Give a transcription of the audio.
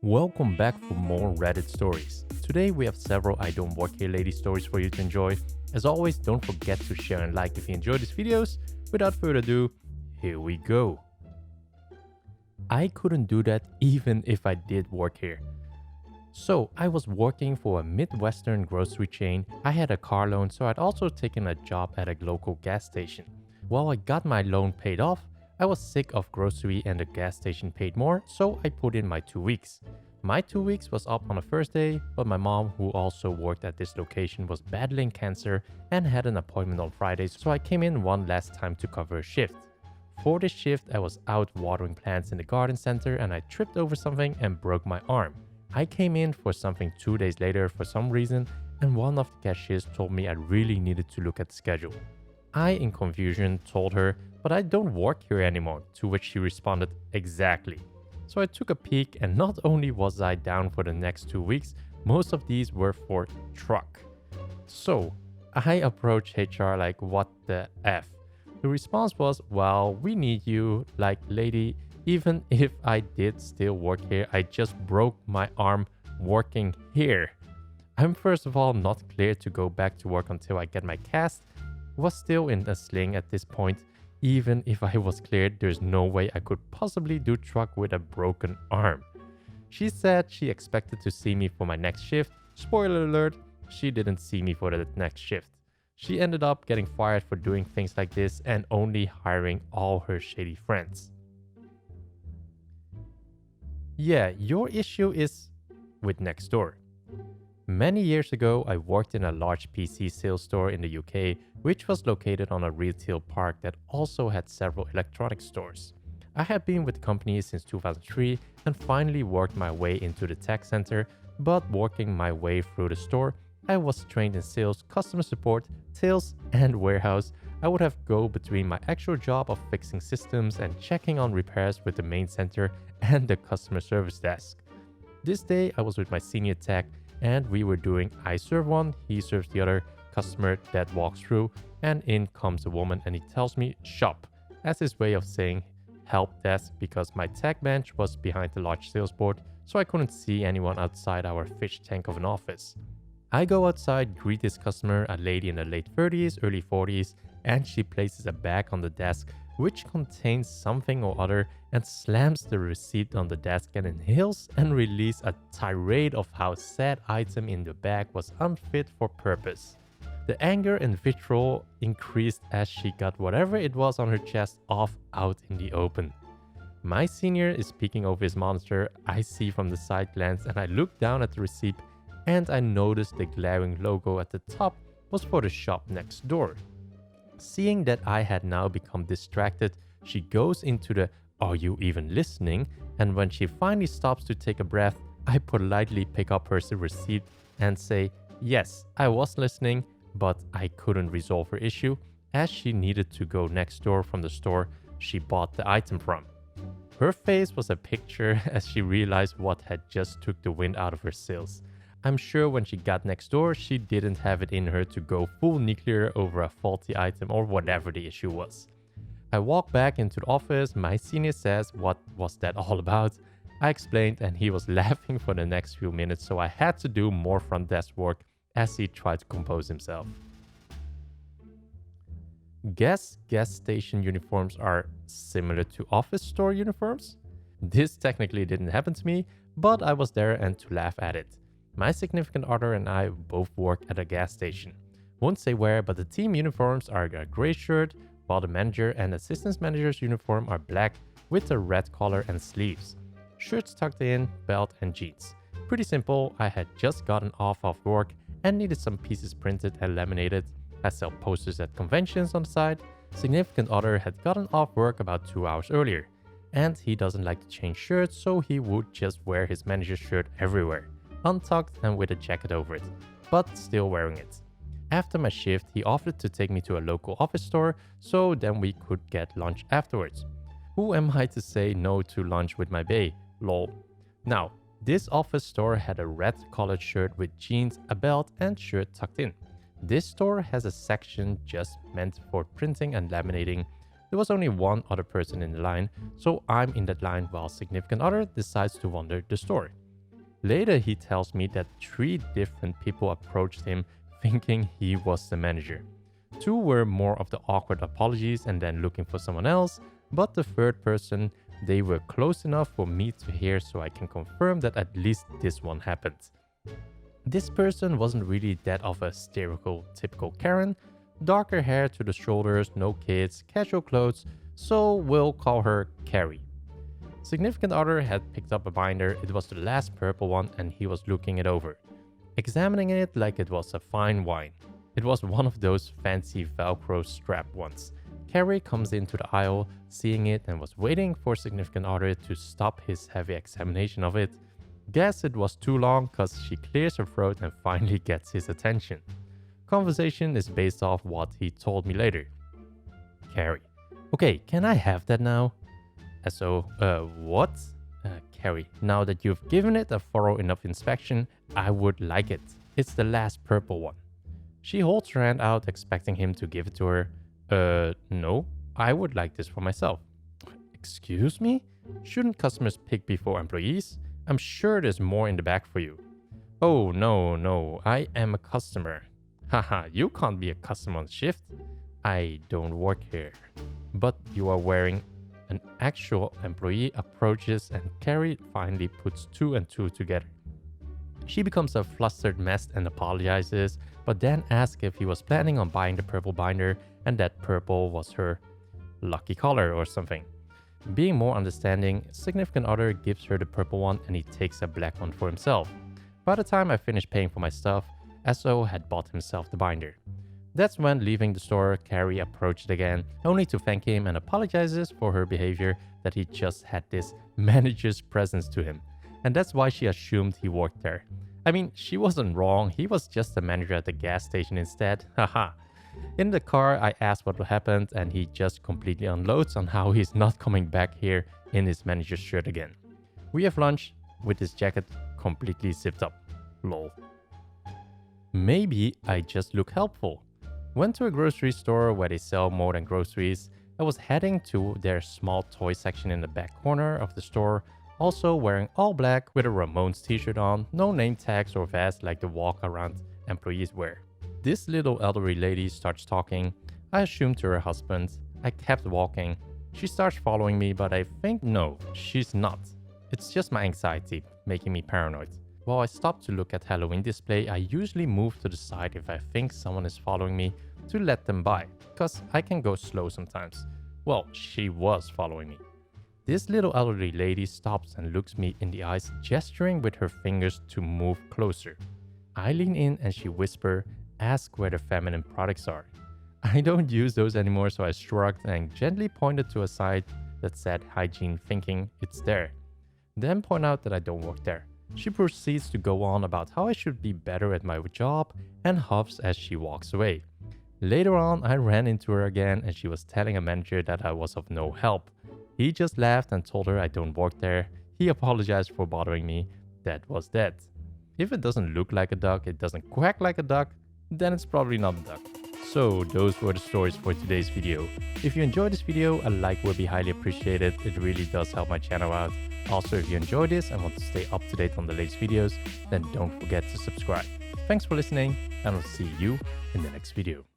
Welcome back for more Reddit stories. Today we have several I don't work here lady stories for you to enjoy. As always, don't forget to share and like if you enjoy these videos. Without further ado, here we go. I couldn't do that even if I did work here. So I was working for a Midwestern grocery chain. I had a car loan, so I'd also taken a job at a local gas station. While I got my loan paid off, I was sick of grocery and the gas station paid more, so I put in my 2 weeks. My 2 weeks was up on the first day, but my mom, who also worked at this location, was battling cancer and had an appointment on Friday, so I came in one last time to cover a shift. For this shift, I was out watering plants in the garden center and I tripped over something and broke my arm. I came in for something 2 days later for some reason, and one of the cashiers told me I really needed to look at the schedule. I, in confusion, told her, "But I don't work here anymore," to which she responded, "Exactly." So I took a peek, and not only was I down for the next 2 weeks, most of these were for truck. So I approached HR like, what the F? The response was, "Well, we need you, like, lady, even if I did still work here, I just broke my arm working here." I'm first of all not clear to go back to work until I get my cast. Was still in a sling at this point. Even if I was cleared, there's no way I could possibly do truck with a broken arm. She said she expected to see me for my next shift. Spoiler alert, she didn't see me for the next shift. She ended up getting fired for doing things like this and only hiring all her shady friends. Yeah, your issue is with Nextdoor. Many years ago, I worked in a large PC sales store in the UK, which was located on a retail park that also had several electronic stores. I had been with the company since 2003 and finally worked my way into the tech center, but working my way through the store, I was trained in sales, customer support, sales, and warehouse. I would have go between my actual job of fixing systems and checking on repairs with the main center and the customer service desk. This day, I was with my senior tech, and we were doing I serve one, he serves the other customer that walks through, and in comes a woman and he tells me shop as his way of saying help desk because my tech bench was behind the large sales board, so I couldn't see anyone outside our fish tank of an office. I go outside, greet this customer, a lady in the late 30s, early 40s, and she places a bag on the desk which contains something or other and slams the receipt on the desk and inhales and releases a tirade of how said item in the bag was unfit for purpose. The anger and vitriol increased as she got whatever it was on her chest off out in the open. My senior is speaking over his monitor. I see from the side glance and I look down at the receipt and I notice the glaring logo at the top was for the shop next door. Seeing that I had now become distracted, she goes into the "Are you even listening?" and when she finally stops to take a breath, I politely pick up her receipt and say, "Yes, I was listening, but I couldn't resolve her issue as she needed to go next door from the store she bought the item from." Her face was a picture as she realized what had just took the wind out of her sails. I'm sure when she got next door, she didn't have it in her to go full nuclear over a faulty item or whatever the issue was. I walk back into the office. My senior says, "What was that all about?" I explained and he was laughing for the next few minutes, so I had to do more front desk work as he tried to compose himself. Guess gas station uniforms are similar to office store uniforms? This technically didn't happen to me, but I was there and to laugh at it. My significant other and I both work at a gas station. Won't say where, but the team uniforms are a gray shirt, while the manager and assistant manager's uniform are black with a red collar and sleeves. Shirts tucked in, belt and jeans. Pretty simple. I had just gotten off of work and needed some pieces printed and laminated. I sell posters at conventions on the side. Significant other had gotten off work about 2 hours earlier, and he doesn't like to change shirts, so he would just wear his manager's shirt everywhere, untucked and with a jacket over it, but still wearing it. After my shift, he offered to take me to a local office store so then we could get lunch afterwards. Who am I to say no to lunch with my bae? Lol. Now, this office store had a red collared shirt with jeans, a belt and shirt tucked in. This store has a section just meant for printing and laminating. There was only one other person in the line, so I'm in that line while significant other decides to wander the store. Later, he tells me that 3 different people approached him thinking he was the manager. 2 were more of the awkward apologies and then looking for someone else, but the third person, they were close enough for me to hear so I can confirm that at least this one happened. This person wasn't really that of a stereotypical Karen. Darker hair to the shoulders, no kids, casual clothes, so we'll call her Carrie. Significant other had picked up a binder. It was the last purple one and he was looking it over, examining it like it was a fine wine. It was one of those fancy Velcro strap ones. Carrie comes into the aisle, seeing it, and was waiting for significant other to stop his heavy examination of it. Guess it was too long cause she clears her throat and finally gets his attention. Conversation is based off what he told me later. Carrie: okay, can I have that now? So, what? Carrie: now that you've given it a thorough enough inspection, I would like it. It's the last purple one. She holds her hand out, expecting him to give it to her. No, I would like this for myself. Excuse me? Shouldn't customers pick before employees? I'm sure there's more in the bag for you. Oh, no, I am a customer. Haha, you can't be a customer on shift. I don't work here. But you are wearing. An actual employee approaches and Carrie finally puts 2 and 2 together. She becomes a flustered mess and apologizes, but then asks if he was planning on buying the purple binder and that purple was her lucky color or something. Being more understanding, significant other gives her the purple one and he takes a black one for himself. By the time I finished paying for my stuff, SO had bought himself the binder. That's when, leaving the store, Carrie approached again, only to thank him and apologizes for her behavior, that he just had this manager's presence to him. And that's why she assumed he worked there. I mean, she wasn't wrong, he was just a manager at the gas station instead, haha. In the car, I asked what happened and he just completely unloads on how he's not coming back here in his manager's shirt again. We have lunch with his jacket completely zipped up. Lol. Maybe I just look helpful. Went to a grocery store where they sell more than groceries. I was heading to their small toy section in the back corner of the store, also wearing all black with a Ramones t-shirt on, no name tags or vest like the walk-around employees wear. This little elderly lady starts talking. I assumed to her husband. I kept walking. She starts following me, but I think no, she's not. It's just my anxiety making me paranoid. While I stop to look at Halloween display, I usually move to the side if I think someone is following me to let them by, cause I can go slow sometimes. Well, she was following me. This little elderly lady stops and looks me in the eyes, gesturing with her fingers to move closer. I lean in and she whispers, ask where the feminine products are. I don't use those anymore, so I shrugged and gently pointed to a side that said hygiene, thinking it's there. Then point out that I don't work there. She proceeds to go on about how I should be better at my job and huffs as she walks away. Later on, I ran into her again and she was telling a manager that I was of no help. He just laughed and told her I don't work there. He apologized for bothering me. That was that. If it doesn't look like a duck, it doesn't quack like a duck, then it's probably not a duck. So those were the stories for today's video. If you enjoyed this video, a like would be highly appreciated. It really does help my channel out. Also, if you enjoyed this and want to stay up to date on the latest videos, then don't forget to subscribe. Thanks for listening, and I'll see you in the next video.